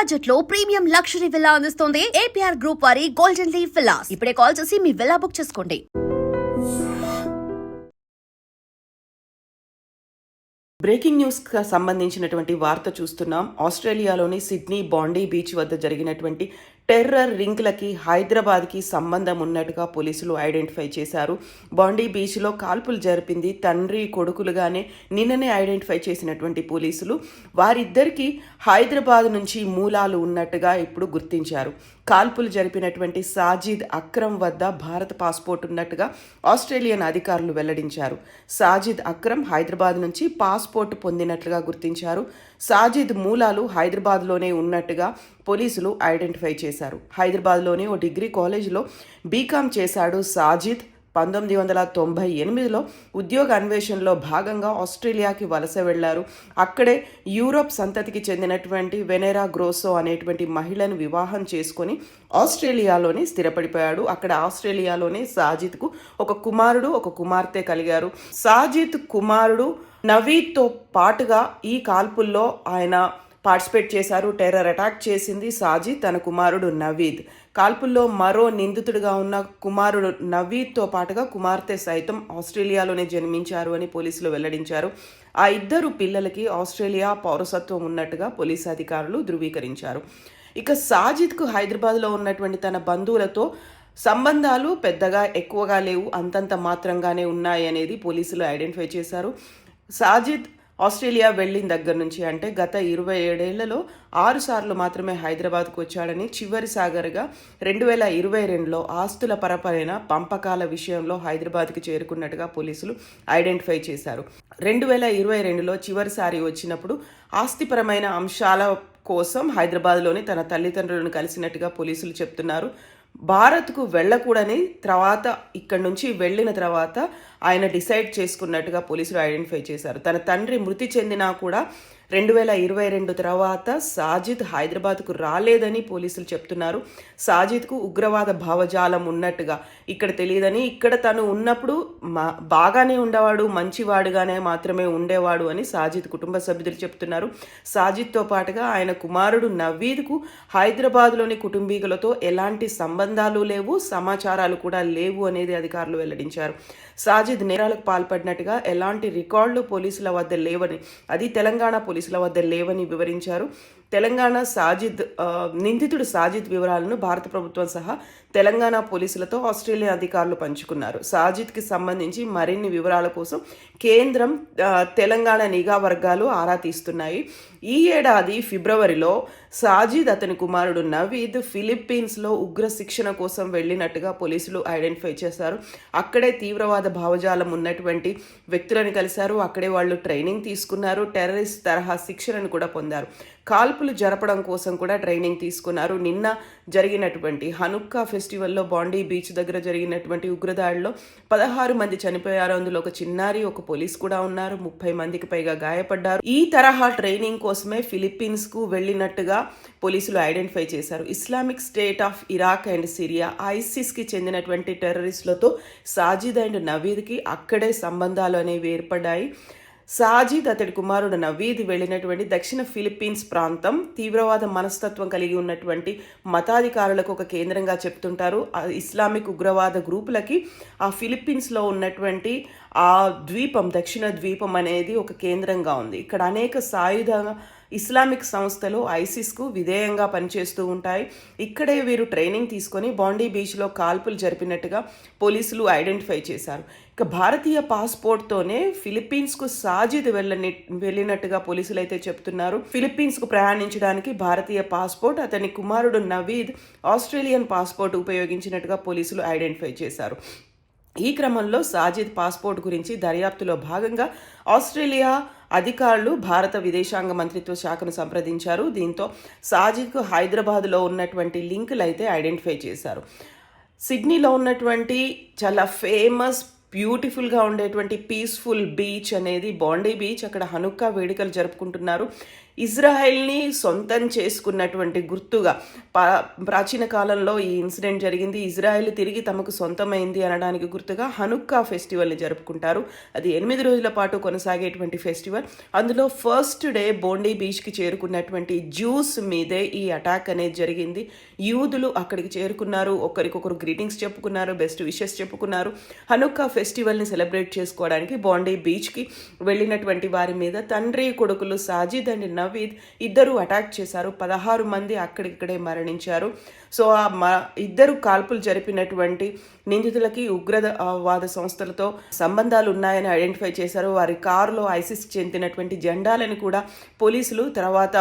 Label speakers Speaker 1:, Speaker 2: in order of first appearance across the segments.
Speaker 1: Budget లో premium luxury villa అందిస్తోంది APR group వారి గోల్డెన్ లీవ్ విల్లాస్. ఇప్పుడే కాల్ చేసి మీ విల్లా బుక్ చేసుకోండి.
Speaker 2: బ్రేకింగ్ న్యూస్కి సంబంధించినటువంటి వార్త చూస్తున్నాం. ఆస్ట్రేలియాలోని సిడ్నీ బాండీ బీచ్ వద్ద జరిగినటువంటి టెర్రర్ రింగ్లకి హైదరాబాద్కి సంబంధం ఉన్నట్టుగా పోలీసులు ఐడెంటిఫై చేశారు. బాండీ బీచ్లో కాల్పులు జరిపింది తండ్రి కొడుకులుగానే నిన్ననే ఐడెంటిఫై చేసినటువంటి పోలీసులు వారిద్దరికీ హైదరాబాద్ నుంచి మూలాలు ఉన్నట్టుగా ఇప్పుడు గుర్తించారు. కాల్పులు జరిపినటువంటి సాజిద్ అక్రమ్ వద్ద భారత పాస్పోర్ట్ ఉన్నట్టుగా ఆస్ట్రేలియన్ అధికారులు వెల్లడించారు. సాజిద్ అక్రమ్ హైదరాబాద్ నుంచి పాస్పోర్ట్ పొందినట్లుగా గుర్తించారు. సాజిద్ మూలాలు హైదరాబాద్లోనే ఉన్నట్టుగా పోలీసులు ఐడెంటిఫై చేశారు. హైదరాబాద్లోని ఓ డిగ్రీ కాలేజీలో బీకామ్ చేశాడు సాజిద్. 1998లో ఉద్యోగ అన్వేషణలో భాగంగా ఆస్ట్రేలియాకి వలస వెళ్లారు. అక్కడే యూరోప్ సంతతికి చెందినటువంటి వెనెరా గ్రోసో అనేటువంటి మహిళను వివాహం చేసుకొని ఆస్ట్రేలియాలోనే స్థిరపడిపోయాడు. అక్కడ ఆస్ట్రేలియాలోనే సాజిద్కు ఒక కుమారుడు ఒక కుమార్తె కలిగారు. సాజిద్ కుమారుడు నవీద్తో పాటుగా ఈ కాల్పుల్లో ఆయన పార్టిసిపేట్ చేశారు. టెర్రర్ అటాక్ చేసింది సాజిద్, తన కుమారుడు నవీద్. కాల్పుల్లో మరో నిందితుడిగా ఉన్న కుమారుడు నవీద్తో పాటుగా కుమార్తె సైతం ఆస్ట్రేలియాలోనే జన్మించారు అని పోలీసులు వెల్లడించారు. ఆ ఇద్దరు పిల్లలకి ఆస్ట్రేలియా పౌరసత్వం ఉన్నట్టుగా పోలీసు అధికారులు ధృవీకరించారు. ఇక సాజిద్కు హైదరాబాద్లో ఉన్నటువంటి తన బంధువులతో సంబంధాలు పెద్దగా ఎక్కువగా లేవు, అంతంత మాత్రంగానే ఉన్నాయి అనేది పోలీసులు ఐడెంటిఫై చేశారు. సాజిద్ ఆస్ట్రేలియా వెళ్ళిన దగ్గర నుంచి అంటే గత 27 ఏళ్లలో 6 సార్లు మాత్రమే హైదరాబాద్కు వచ్చాడని, చివరిసారిగా 2022లో ఆస్తుల పరపరైన పంపకాల విషయంలో హైదరాబాద్కి చేరుకున్నట్టుగా పోలీసులు ఐడెంటిఫై చేశారు. 2022లో చివరిసారి వచ్చినప్పుడు ఆస్తిపరమైన అంశాల కోసం హైదరాబాద్లోని తన తల్లిదండ్రులను కలిసినట్టుగా పోలీసులు చెప్తున్నారు. భారత్కు వెళ్ళకూడని తర్వాత ఇక్కడి నుంచి వెళ్ళిన తర్వాత ఆయన డిసైడ్ చేసుకున్నట్టుగా పోలీసులు ఐడెంటిఫై చేశారు. తన తండ్రి మృతి చెందినా కూడా 2022 తర్వాత సాజిద్ హైదరాబాద్కు రాలేదని పోలీసులు చెప్తున్నారు. సాజిద్కు ఉగ్రవాద భావజాలం ఉన్నట్టుగా ఇక్కడ తెలియదని, ఇక్కడ తను ఉన్నప్పుడు బాగానే ఉండేవాడు, మంచివాడుగానే మాత్రమే ఉండేవాడు అని సాజిద్ కుటుంబ సభ్యులు చెప్తున్నారు. సాజిద్తో పాటుగా ఆయన కుమారుడు నవీద్కు హైదరాబాద్లోని కుటుంబీకులతో ఎలాంటి సంబంధాలు లేవు, సమాచారాలు కూడా లేవు అనేది అధికారులు వెల్లడించారు. సాజిద్ నేరాలకు పాల్పడినట్టుగా ఎలాంటి రికార్డులు పోలీసుల వద్ద లేవని, అది తెలంగాణ పోలీసుల వద్ద లేవని వివరించారు. తెలంగాణ నిందితుడు సాజిద్ వివరాలను భారత ప్రభుత్వం సహా తెలంగాణ పోలీసులతో ఆస్ట్రేలియా అధికారులు పంచుకున్నారు. సాజిద్కి సంబంధించి మరిన్ని వివరాల కోసం కేంద్రం, తెలంగాణ నిఘా వర్గాలు ఆరా తీస్తున్నాయి. ఈ ఏడాది ఫిబ్రవరిలో సాజిద్ అతని కుమారుడు నవీద్ ఫిలిప్పీన్స్లో ఉగ్ర శిక్షణ కోసం వెళ్ళినట్టుగా పోలీసులు ఐడెంటిఫై చేశారు. అక్కడే తీవ్రవాద భావజాలం ఉన్నటువంటి వ్యక్తులను కలిశారు. అక్కడే వాళ్ళు ట్రైనింగ్ తీసుకున్నారు. టెర్రరిస్ట్ తరహా శిక్షణను కూడా పొందారు. కాల్పులు జరపడం కోసం కూడా ట్రైనింగ్ తీసుకున్నారు. నిన్న జరిగినటువంటి హనుక్కా ఫెస్టివల్లో బాండీ బీచ్ దగ్గర జరిగినటువంటి ఉగ్రదాడిలో 16 మంది చనిపోయారు. అందులో ఒక చిన్నారి, ఒక పోలీస్ కూడా ఉన్నారు. 30 మందికి పైగా గాయపడ్డారు. ఈ తరహా ట్రైనింగ్ కోసమే ఫిలిప్పీన్స్కు వెళ్ళినట్టుగా పోలీసులు ఐడెంటిఫై చేశారు. Islamic State of Iraq and Syria, ఐసిస్కి చెందినటువంటి టెర్రరిస్టులతో సాజిద్ అండ్ నవీద్కి అక్కడే సంబంధాలు అనేవి ఏర్పడ్డాయి. సాజిద్ అతడి కుమారుడు నవీద్ వెళ్ళినటువంటి దక్షిణ ఫిలిప్పీన్స్ ప్రాంతం తీవ్రవాద మనస్తత్వం కలిగి ఉన్నటువంటి మతాధికారులకు ఒక కేంద్రంగా చెప్తుంటారు. ఇస్లామిక్ ఉగ్రవాద గ్రూపులకి ఆ ఫిలిప్పీన్స్లో ఉన్నటువంటి ఆ ద్వీపం, దక్షిణ ద్వీపం అనేది ఒక కేంద్రంగా ఉంది. ఇక్కడ అనేక సాయుధ ఇస్లామిక్ సంస్థలు ఐసిస్కు విధేయంగా పనిచేస్తూ ఉంటాయి. ఇక్కడే వీరు ట్రైనింగ్ తీసుకొని బాండీ బీచ్లో కాల్పులు జరిపినట్టుగా పోలీసులు ఐడెంటిఫై చేశారు. ఇక భారతీయ పాస్పోర్ట్తోనే ఫిలిప్పీన్స్కు సాజిద్ వెళ్ళినట్టుగా పోలీసులు అయితే చెప్తున్నారు. ఫిలిప్పీన్స్కు ప్రయాణించడానికి భారతీయ పాస్పోర్ట్, అతని కుమారుడు నవీద్ ఆస్ట్రేలియన్ పాస్పోర్ట్ ఉపయోగించినట్టుగా పోలీసులు ఐడెంటిఫై చేశారు. ఈ క్రమంలో సాజిద్ పాస్పోర్ట్ గురించి దర్యాప్తులో భాగంగా ఆస్ట్రేలియా అధికారులు భారత విదేశాంగ మంత్రిత్వ శాఖను సంప్రదించారు. దీంతో సాజిద్కు హైదరాబాద్లో ఉన్నటువంటి లింకులు అయితే ఐడెంటిఫై చేశారు. సిడ్నీలో ఉన్నటువంటి చాలా ఫేమస్, బ్యూటిఫుల్గా ఉండేటువంటి పీస్ఫుల్ బీచ్ అనేది బాండీ బీచ్. అక్కడ హనుక్కా వేడుకలు జరుపుకుంటున్నారు. ఇజ్రాయెల్ని సొంతం చేసుకున్నటువంటి గుర్తుగా ప్రాచీన కాలంలో ఈ ఇన్సిడెంట్ జరిగింది. ఇజ్రాయెల్ తిరిగి తమకు సొంతమైంది అనడానికి గుర్తుగా హనుక్కా ఫెస్టివల్ని జరుపుకుంటారు. అది 8 రోజుల పాటు కొనసాగేటువంటి ఫెస్టివల్. అందులో ఫస్ట్ డే బోండీ బీచ్కి చేరుకున్నటువంటి జ్యూస్ మీదే ఈ అటాక్ అనేది జరిగింది. యూదులు అక్కడికి చేరుకున్నారు, ఒకరికొకరు గ్రీటింగ్స్ చెప్పుకున్నారు, బెస్ట్ విషెస్ చెప్పుకున్నారు. హనుక్కా ఫెస్టివల్ని సెలబ్రేట్ చేసుకోవడానికి బోండీ బీచ్కి వెళ్ళినటువంటి వారి మీద తండ్రి కొడుకులు సాజిద్ అండ్ నవీద్ ఇద్దరు అటాక్ చేశారు. 16 మంది అక్కడిక్కడే మరణించారు. సో ఇద్దరు కాల్పులు జరిపినటువంటి నిందితులకి ఉగ్రవాద సంస్థలతో సంబంధాలు ఉన్నాయని ఐడెంటిఫై చేశారు. వారి కారులో ఐసిస్ చెందినటువంటి జెండాలను కూడా పోలీసులు తర్వాత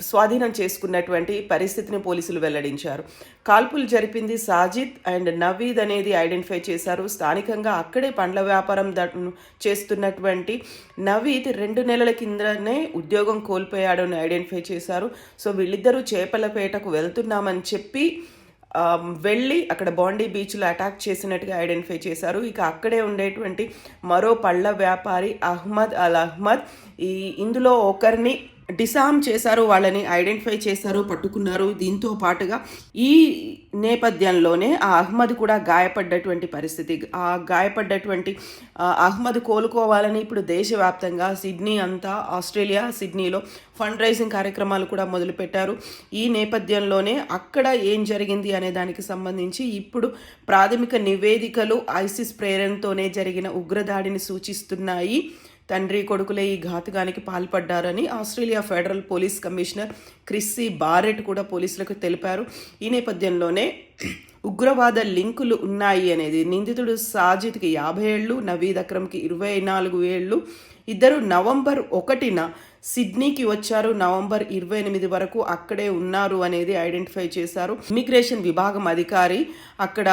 Speaker 2: స్వాధీనం చేసుకున్నటువంటి పరిస్థితిని పోలీసులు వెల్లడించారు. కాల్పులు జరిపింది సాజిద్ అండ్ నవీద్ అనేది ఐడెంటిఫై చేశారు. స్థానికంగా అక్కడే పండ్ల వ్యాపారం చేస్తున్నటువంటి నవీద్ 2 నెలల కిందనే ఉద్యోగం కోల్పోయాడు అని ఐడెంటిఫై చేశారు. సో వీళ్ళిద్దరూ చేపలపేటకు వెళ్తున్నామని చెప్పి వెళ్ళి అక్కడ బోండీ బీచ్లో అటాక్ చేసినట్టుగా ఐడెంటిఫై చేశారు. ఇక అక్కడే ఉండేటువంటి మరో పళ్ళ వ్యాపారి అహ్మద్ అల్ అహ్మద్ ఇందులో ఒకరిని డిసామ్ చేశారు, వాళ్ళని ఐడెంటిఫై చేశారు, పట్టుకున్నారు. దీంతో పాటుగా ఈ నేపథ్యంలోనే ఆ అహ్మద్ కూడా గాయపడ్డటువంటి పరిస్థితి. ఆ గాయపడ్డటువంటి అహ్మద్ కోలుకోవాలని ఇప్పుడు దేశవ్యాప్తంగా సిడ్నీ అంతా ఆస్ట్రేలియా సిడ్నీలో ఫండ్ రైజింగ్ కార్యక్రమాలు కూడా మొదలుపెట్టారు. ఈ నేపథ్యంలోనే అక్కడ ఏం జరిగింది అనే దానికి సంబంధించి ఇప్పుడు ప్రాథమిక నివేదికలు ఐసిస్ ప్రేరణతోనే జరిగిన ఉగ్రదాడిని సూచిస్తున్నాయి. తండ్రి కొడుకులే ఈ ఘాతుకానికి పాల్పడ్డారని Australia federal police commissioner Krissy Barrett కూడా పోలీసులకు తెలిపారు. ఈ నేపథ్యంలోనే ఉగ్రవాద లింకులు ఉన్నాయి అనేది నిందితుడు సాజిద్కి 50 ఏళ్ళు, నవీద్ అక్రమ్కి 24 ఏళ్ళు. ఇద్దరు నవంబర్ 1న సిడ్నీకి వచ్చారు. నవంబర్ 28 వరకు అక్కడే ఉన్నారు అనేది ఐడెంటిఫై చేశారు. ఇమిగ్రేషన్ విభాగం అధికారి అక్కడ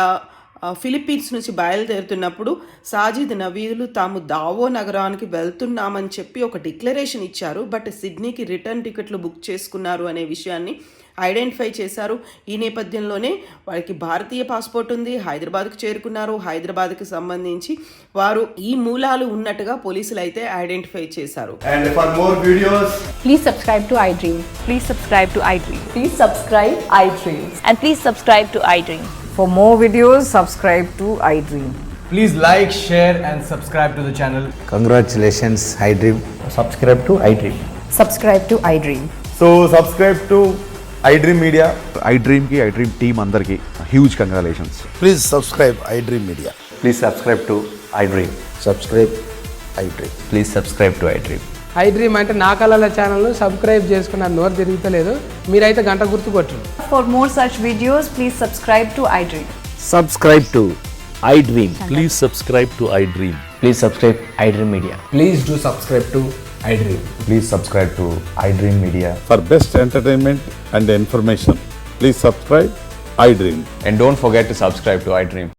Speaker 2: ఫిలిప్పీన్స్ నుంచి బయలుదేరుతున్నప్పుడు సాజిద్ నవీదులు తాము దావో నగరానికి వెళ్తున్నామని చెప్పి ఒక డిక్లరేషన్ ఇచ్చారు. బట్ సిడ్నీకి రిటర్న్ టికెట్లు బుక్ చేసుకున్నారు అనే విషయాన్ని ఐడెంటిఫై చేశారు. ఈ నేపథ్యంలోనే వారికి భారతీయ పాస్పోర్ట్ ఉంది, హైదరాబాద్కు చేరుకున్నారు. హైదరాబాద్కి సంబంధించి వారు ఈ మూలాలు ఉన్నట్టుగా పోలీసులు అయితే ఐడెంటిఫై చేశారు.
Speaker 3: And for more videos,
Speaker 4: Please subscribe to iDream.
Speaker 5: Please subscribe to iDream.
Speaker 4: Please subscribe iDream.
Speaker 5: And please subscribe to iDream.
Speaker 4: For more videos, subscribe to iDream.
Speaker 3: please like, share and subscribe to the channel.
Speaker 6: Congratulations, iDream.
Speaker 3: Subscribe to iDream.
Speaker 4: Subscribe to iDream.
Speaker 3: So subscribe to iDream Media.
Speaker 7: iDream ki iDream team andarki huge congratulations.
Speaker 6: Please subscribe iDream Media.
Speaker 8: Please subscribe to iDream.
Speaker 6: Subscribe iDream.
Speaker 8: Please subscribe to iDream.
Speaker 9: iDream అంటే నా కళల ఛానల్ను subscribe చేసుకున్న నోరు తిరుగుతలేదు, మీరైతే గంట గుర్తు కొట్టండి.
Speaker 5: For more such videos, please subscribe to iDream.
Speaker 8: Subscribe to iDream.
Speaker 10: Please subscribe to iDream.
Speaker 8: Please subscribe iDream Media.
Speaker 3: Please do subscribe to iDream.
Speaker 8: Please subscribe to iDream Media.
Speaker 10: For best entertainment and information, please subscribe iDream.
Speaker 8: And don't forget to subscribe to iDream.